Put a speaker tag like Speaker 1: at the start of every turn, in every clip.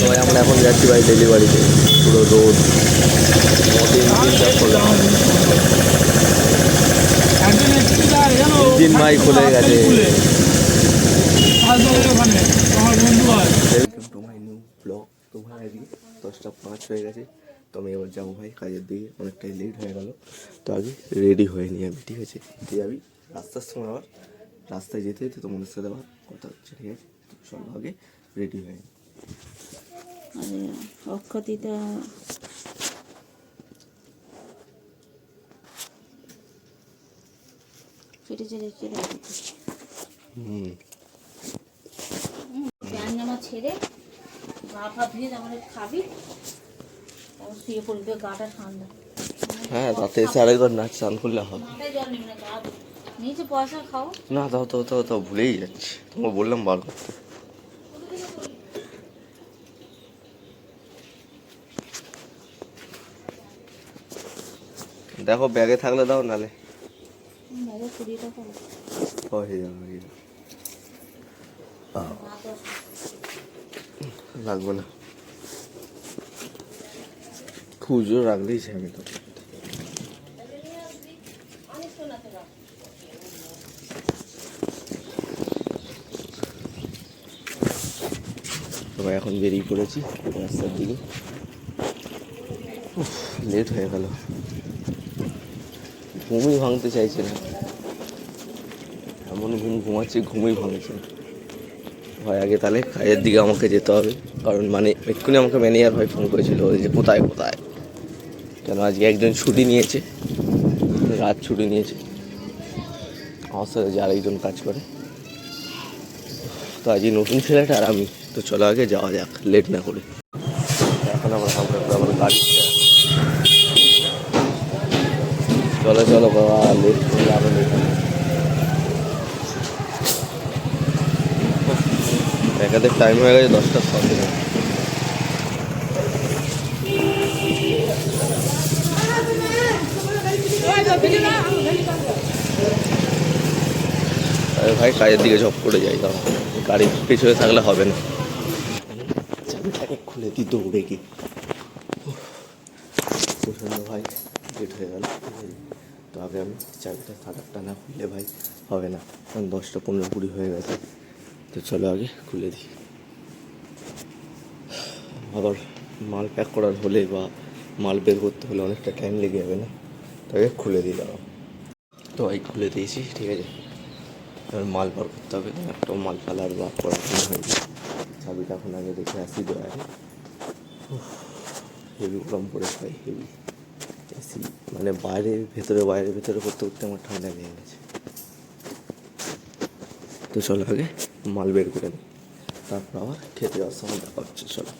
Speaker 1: ভাই আমরা এখন যাচ্ছি ভাই ডেলিভারিতে, পুরো রোড ইঞ্জিন ভাই খুলে গেছে। To my new blog. তো ভাই আজকে 10:05 হয়ে গেছে, তো আমি এবার যাবো ভাই কাজের দিকে, অনেকটাই লেট হয়ে গেল। তো আগে রেডি হয়ে নি আমি, ঠিক আছে? দিয়ে যাবি রাস্তার সময়, আবার রাস্তায় যেতে যেতে তোমাদের সাথে আবার কথা হচ্ছে, ঠিক আছে? চলো আগে রেডি হয়ে নি।
Speaker 2: অক্ষতিটা চেটে চেটে চেটে প্যান্ট জামা ছেড়ে গা পা ধুয়ে তারপরে খাবি, তারপর শুয়ে পড়বি, গাটা ঠান্ডা।
Speaker 1: হ্যাঁ, রাতে এসে আরেকবার নাচ চান করলে হবে।
Speaker 2: মাথায় জল নেবে না, গা নিচে পয়সা খাও
Speaker 1: না, তাও ভুলেই যাচ্ছি, তোমাকে বললাম বার করতে। দেখো ব্যাগে থাকলে দাও, নালে
Speaker 2: ব্যাগে 20 টাকা
Speaker 1: লাগবে না, খুচরো রাখলেই আমি তো। এখন বেরিয়ে পড়েছি রাস্তার দিকে, লেট হয়ে গেল, ঘুমই ভাঙতে চাইছে না, এমন ঘুমাচ্ছি ঘুমই ভাঙছে না ভাই। আগে তাহলে কাজের দিকে আমাকে যেতে হবে, কারণ মানে এক্ষুনি আমাকে ম্যানেজার ভাই ফোন করেছিল যে কোথায় কেন আজকে একজন ছুটি নিয়েছে, রাত ছুটি নিয়েছে, আমার সাথে যে আরেকজন কাজ করে। তো আজকে নতুন ছেলেটা আর আমি, তো চলো আগে যাওয়া যাক লেট না করে। এখন আবার আবার গাড়ি, চলো বাবা, লেট করলে আবার লেট হবে। একাদের টাইম হয়ে গেছে 10:07। আরে ভাই কাজের দিকে ঝপ করে যাই, দাও গাড়ি পিছনে থাকলে হবে না। চাবিটাকে খুলে দিই দৌড়ে গিয়ে, প্রচণ্ড ভাই লেট হয়ে গেল। তো আগে আমি চাবিটা ফাটাকটা না খুললে ভাই হবে না, কারণ 10:15 হয়ে গেছে। তো চলো আগে খুলে দিই, আবার মাল প্যাক করার হলে বা মাল বের করতে হলে অনেকটা টাইম লেগে যাবে না, তাকে খুলে দিই দাঁড়াও। তো ভাই খুলে দিয়েছি, ঠিক আছে? এবার মাল বার করতে হবে, একটা মাল ফালার বা পড়াশোনা হয়নি। চাবিটা এখন আগে দেখে আসি দোয়ারে। হেভি গরম পড়ে ভাই, হেভি এসি, মানে বাইরের ভেতরে করতে করতে আমার ঠান্ডা লেগে গেছে। তো চলো আগে মাল বের করে নিই, তারপর আবার খেতে যাওয়ার সময় দেখা হচ্ছে। চলো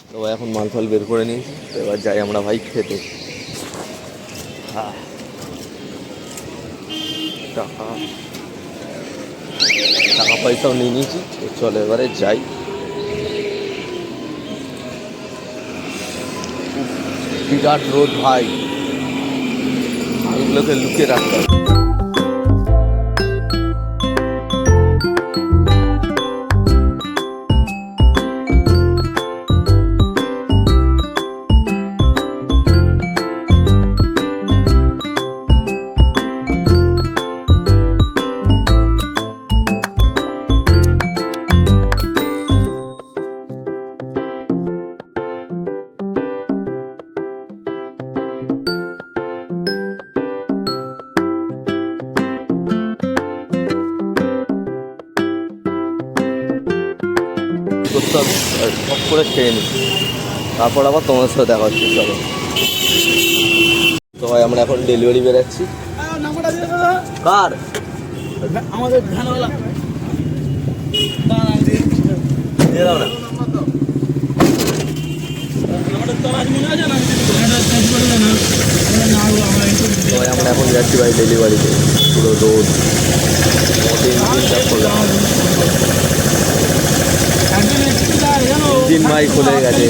Speaker 1: তো এখন মাল ফাল বের করে নিয়েছি, এবার যাই আমরা ভাই খেতে। হ্যাঁ, টাকা পয়সাও নিয়ে নিয়েছি, তো চলো এবারে যাই। বিরাট রোদ ভাই, এগুলোকে লুকিয়ে রাখতে হবে। করতে হবে, সব করে খেয়ে নিই, তারপর আবার তোমার সাথে দেখা হচ্ছে। চলো তো ভাই আমরা এখন ডেলিভারি বেরাচ্ছি। কার?
Speaker 3: আমাদের ধানওয়ালা
Speaker 1: দিয়ে দাও না। আমরা এখন যাচ্ছি ভাই ডেলিভারিতে, পুরো রোড ইঞ্জিন ভাই খুলে গেছে।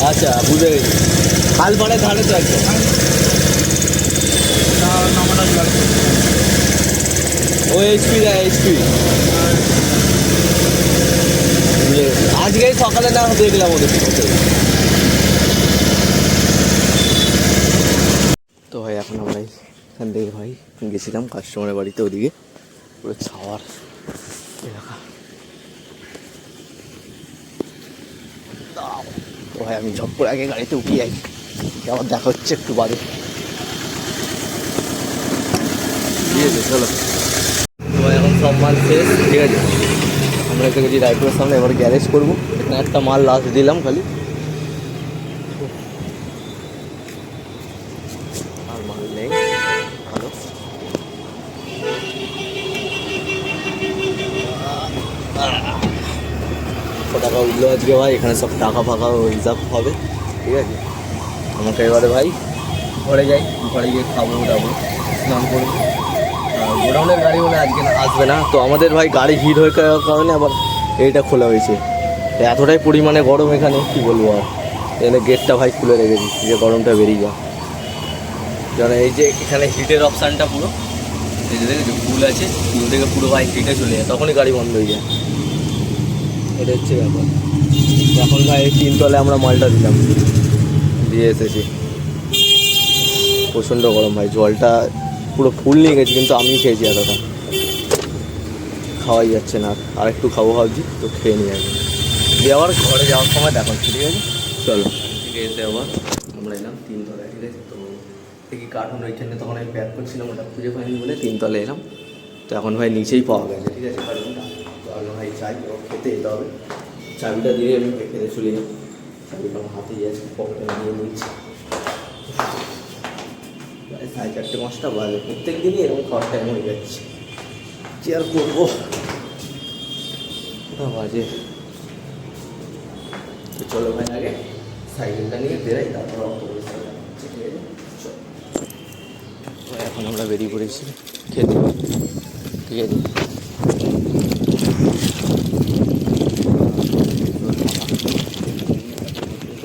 Speaker 1: আচ্ছা বুঝে গেছি, খাল পাড়ে ধারে তো একদম। এইচপি দেয় এইচপি। আজকেই সকালে না দেখলাম ওদের সাথে। তো ভাই এখন আমরা এখান থেকে ভাই গেছিলাম কাস্টমারের বাড়িতে, ওদিকে পুরো ছাওয়ার এলাকা। তো ভাই আমি ঝপ করে আগে গাড়িতে উঠে যাই, আবার দেখা হচ্ছে একটু বাদে। ঠিক আছে চলো। তো ভাই এখন সব মাল শেষ, ঠিক আছে। আমরা এসে গেছি রায়পুরের সামনে, এবার গ্যারেজ করবো। এখানে একটা মাল লাস্ট দিলাম খালি, আর মাল নেই। ভালো টাকা উঠলো আজকে ভাই, এখানে সব টাকা ফাঁকা হিসাব হবে, ঠিক আছে। আমাকে এবারে ভাই ঘরে যাই, ঘরে গিয়ে খাবো দাবো, স্নান করবো। গোডাউনের গাড়ি বলে আজকে আসবে না, তো আমাদের ভাই গাড়ি ভিড় হয়ে যাওয়ার কারণে আবার এইটা খোলা হয়েছে। এতটাই পরিমাণে গরম এখানে, কি বলবো আর। এখানে গেটটা ভাই খুলে রেখেছি যে গরমটা বেরিয়ে যায়। যেন এই যে এখানে হিটের অপশানটা পুরো এই যে দেখেছি ফুল আছে, ফুল থেকে পুরো ভাই হিটে চলে যায়, তখনই গাড়ি বন্ধ হয়ে যায়। এটা হচ্ছে ব্যাপার। এখন ভাই 3 তলায় আমরা মালটা দিলাম, দিয়ে এসেছি। প্রচণ্ড গরম ভাই, জলটা পুরো ফুল নিয়ে গেছি, কিন্তু আমি খেয়েছি এতটা, খাওয়াই যাচ্ছে না। আর একটু খাবো ভাবছি, তো খেয়ে নিয়ে আসবো, দিয়ে আবার ঘরে যাওয়ার সময় দেখাচ্ছি, ঠিক আছে চলো। ঠিক এসে আবার আমরা এলাম 3 তলায়, ঠিক আছে। তো দেখি কার্টুন ওইখানে তখন আমি প্যাক করছিলাম, ওটা খুঁজে পাইনি বলে 3 তলায় এলাম। তো এখন ভাই নিচেই পাওয়া গেছে, ঠিক আছে কার্টুনটা। তো আমি ভাই চাই খেতে যেতে হবে, চাবিটা দিয়ে আমি খেতে চলে যাই। চাবিটা আমার হাতেই আছে, পকেটে নিয়ে নিচ্ছি। 4:30-5টা বাজে, প্রত্যেক দিনই এরকম খাওয়ার টাইম হয়ে যাচ্ছে, কি আর করবো। বাজে তো চলো ভাই আগে সাইকেলটা নিয়ে বেরাই, তারপর অত পরিষ্কার। এখন আমরা বেরিয়ে পড়েছি খেতে, ঠিক আছে।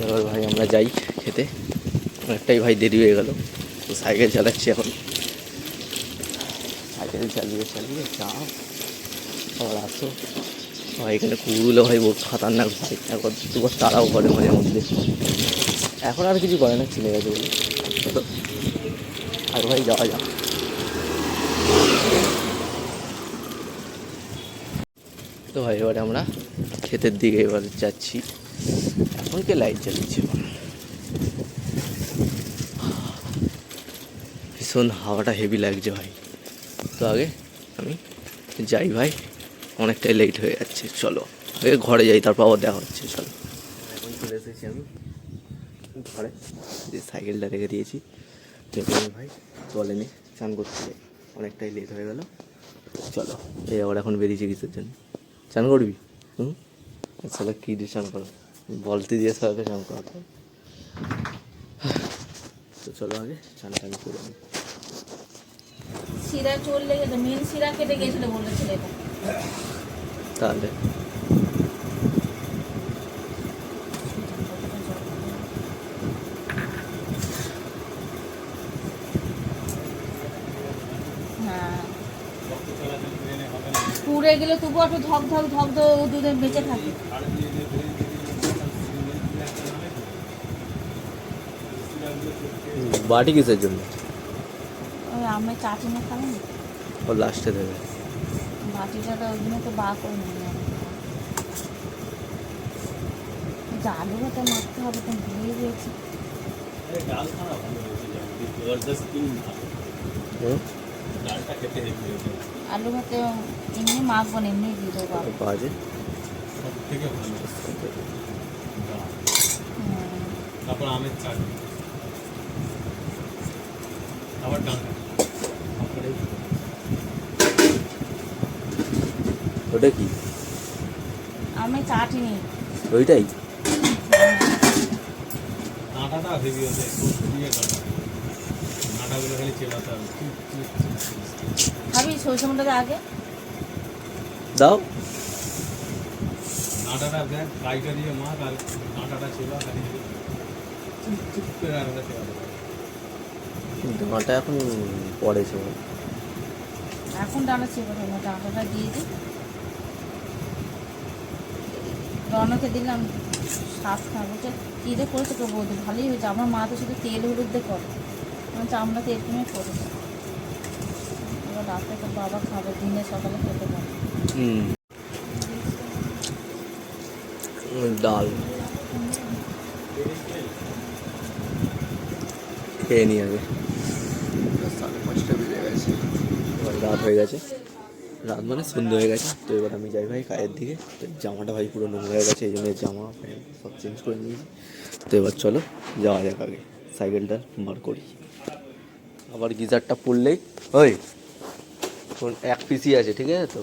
Speaker 1: এবার ভাই আমরা যাই খেতে, অনেকটাই ভাই দেরি হয়ে গেল। তো সাইকেল চালাচ্ছি এখন, সাইকেল চালিয়ে যাও। আবার আসো ভাই, এখানে কুকুরগুলো ভাই বহুত খাতারনাক ভাই, একবার দুবার তাড়াও করে মাঝে মধ্যে। এখন আর কিছু করে না, চিনে গেছে বলে। তো আর ভাই যাওয়া যাক। তো ভাই এবারে আমরা ক্ষেতের দিকে এবার যাচ্ছি। এখন কে লাইট জ্বালিয়েছে, ভীষণ হাওয়াটা হেভি লাগছে ভাই। তো আগে আমি যাই ভাই, অনেকটাই লেট হয়ে যাচ্ছে, চলো আগে ঘরে যাই, তারপর আবার দেখা হচ্ছে, চলো। এখন চলে এসেছি আমি ঘরে, যে সাইকেলটা রেখে দিয়েছি। আমি ভাই টয়লেটে চান করতে যাই, অনেকটাই লেট হয়ে গেল, চলো। এই আবার এখন বেরিয়েছি কিসের জন্য, চান করবি? আচ্ছা কী দিয়ে চান করো, বলতে দিয়ে সবাইকে চান করাতে হবে। তো চলো আগে চান টান করে নিই।
Speaker 2: শিরা চোর লেগেছে, মেন শিরা কেটে গেছিল বললো ছেলেটা।
Speaker 1: তাহলে
Speaker 2: হ্যাঁ, পুড়ে গেলে তবু একটু ধক ধক ধক ধক দুধে বেঁচে থাকে।
Speaker 1: বাটি কিসের জন্য?
Speaker 2: ওই আমি চাটনি খাবেন,
Speaker 1: ও লাস্টে দেবে।
Speaker 2: বাটিটা তো ওই জন্য তো বার করে নিয়ে আলু ভাতে মাখতে হবে, তো ভুলে গিয়েছি। আলু ভাতে এমনি মাখবো না, এমনি দিয়ে দেবো।
Speaker 1: বাজে
Speaker 3: তারপর আমের চাটনি, আবার ডাঙ্গা।
Speaker 1: ওটা কি?
Speaker 2: আমি চাটনি
Speaker 1: ওইটাই
Speaker 3: আটাটা হেভি হচ্ছে, দিয়ে আটাগুলো খালি চেলাতে হবে।
Speaker 2: খাবি সরষে মধ্যে আগে
Speaker 1: দাও।
Speaker 3: আটাটা দেখ কাইটা দিয়ে মাখ, আর আটাটা চেলা খালি চুপ করে আটাটা চেলাতে হবে।
Speaker 1: ডাঁটা এখন পড়েছে,
Speaker 2: এখন ডানা ছিল না, ডানাটা দিয়ে দিই। রনকে দিলাম শ্বাস খাওয়া, বলছে কী দিয়ে করেছে তো বৌদি, ভালোই হয়েছে। আমার মা তো শুধু তেল হলুদ দিয়ে করে, বলছে আমরা তো এরকমই করি। এবার রাতে তো বাবা খাবে, দিনে সকালে খেতে পারে।
Speaker 1: ডাল খেয়ে নিয়ে আগে, 5:30 বেজে গেছে, এবার রাত হয়ে গেছে, রাত মানে সন্ধ্যে হয়ে গেছে। তো এবার আমি যাই ভাই কাজের দিকে। তো জামাটা ভাই পুরো নোংরা হয়ে গেছে, এই জন্য জামা প্যান্ট সব চেঞ্জ করে নিয়েছি। তো এবার চলো যাওয়া যাক, আগে সাইকেলটা বার করি। আবার গিজারটা পড়লেই ওই ফোন এক পিসি আছে, ঠিক আছে? তো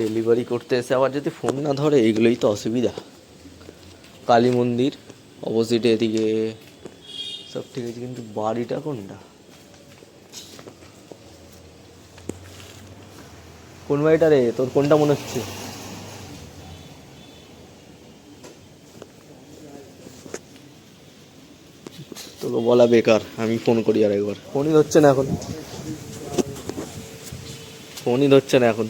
Speaker 1: ডেলিভারি করতে এসে আবার যদি ফোন না ধরে, এইগুলোই তো অসুবিধা। কালী মন্দির অপোজিটে এদিকে সব ঠিক আছে, কিন্তু বাড়িটা কোনটা, কোন বাড়িটা রে? তোর কোনটা মনে হচ্ছে? তোকে বলা বেকার, আমি ফোন করি আর একবার। ফোনই ধরছে না এখন, ফোনই ধরছে না এখন।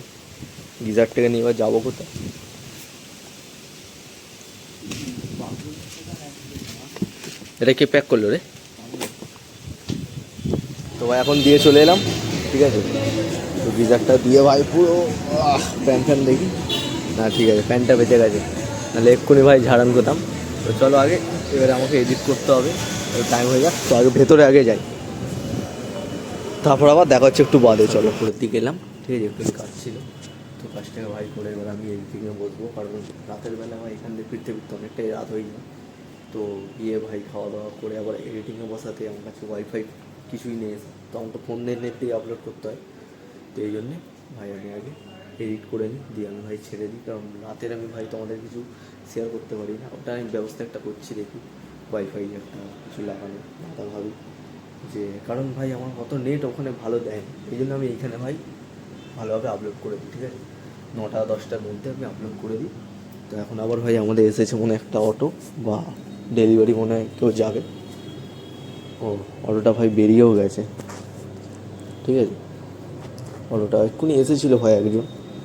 Speaker 1: গিজারটাকে নিয়ে এবার যাবো কোথায়? এটা কে প্যাক করলো রে? তো ভাই এখন দিয়ে চলে এলাম, ঠিক আছে? তো গিজারটা দিয়ে ভাই পুরো প্যান্ট ফ্যান দেখি না, ঠিক আছে প্যান্টটা বেঁচে গেছে, নাহলে এক্ষুনি ভাই ঝাড়ান করতাম। তো চলো আগে, এবারে আমাকে এডিট করতে হবে, টাইম হয়ে যাক। তো আগে ভেতরে আগে যাই, তারপর আবার দেখা হচ্ছে একটু বাদে। চলো উপরের দিকে এলাম, ঠিক আছে? একটু কাজ ছিল, তো কাজটাকে ভাই করে এবার আমি এডিটিংয়ে বসবো, কারণ রাতের বেলা ভাই এখান থেকে ফিরতে ফিরতে অনেকটাই রাত হয়ে যায়। তো গিয়ে ভাই খাওয়া দাওয়া করে আবার এডিটিংয়ে বসাতে আমার কাছে ওয়াইফাই কিছুই নেই, তো আমার তো ফোন নেট দিয়ে আপলোড করতে হয়। তো এই জন্যে ভাই আমি আগে এডিট করে নিই, দিয়ে আমি ভাই ছেড়ে দিই, কারণ রাতের আমি ভাই তোমাদের কিছু শেয়ার করতে পারি না। ওটা আমি ব্যবস্থা একটা করছি, দেখি ওয়াইফাই একটা কিছু লাগানো, তা ভাবি যে, কারণ ভাই আমার অত নেট ওখানে ভালো দেয় না, এই জন্য আমি এইখানে ভাই ভালোভাবে আপলোড করে দিই, ঠিক আছে? 9টা-10টার মধ্যে আমি আপলোড করে দিই। তো এখন আবার ভাই আমাদের এসেছে মনে হয় একটা অটো বা ডেলিভারি, মনে হয় কেউ যাবে। ও অটোটা ভাই বেরিয়েও গেছে, ঠিক আছে? অটোটা এক্ষুনি এসেছিলো ভাই একজন,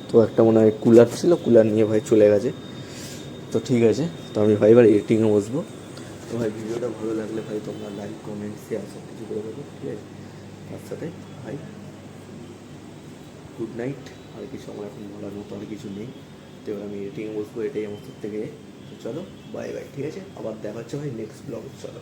Speaker 1: তো একটা মনে হয় কুলার ছিল, কুলার নিয়ে ভাই চলে গেছে। তো ঠিক আছে, তো আমি ভাই এবার এডিটিংয়ে বসবো। তো ভাই ভিডিওটা ভালো লাগলে ভাই তোমরা লাইক কমেন্ট শেয়ার সব কিছু করে দেবো, ঠিক আছে? তার সাথে ভাই গুড নাইট, আর কিছু আমার এখন বলার মতো আর কিছু নেই। তো এবার আমি এডিটিংয়ে বসবো, এটাই আমার সব থেকে। তো চলো বাই বাই, ঠিক আছে? আবার দেখা হচ্ছে ভাই নেক্সট ব্লগে, চলো।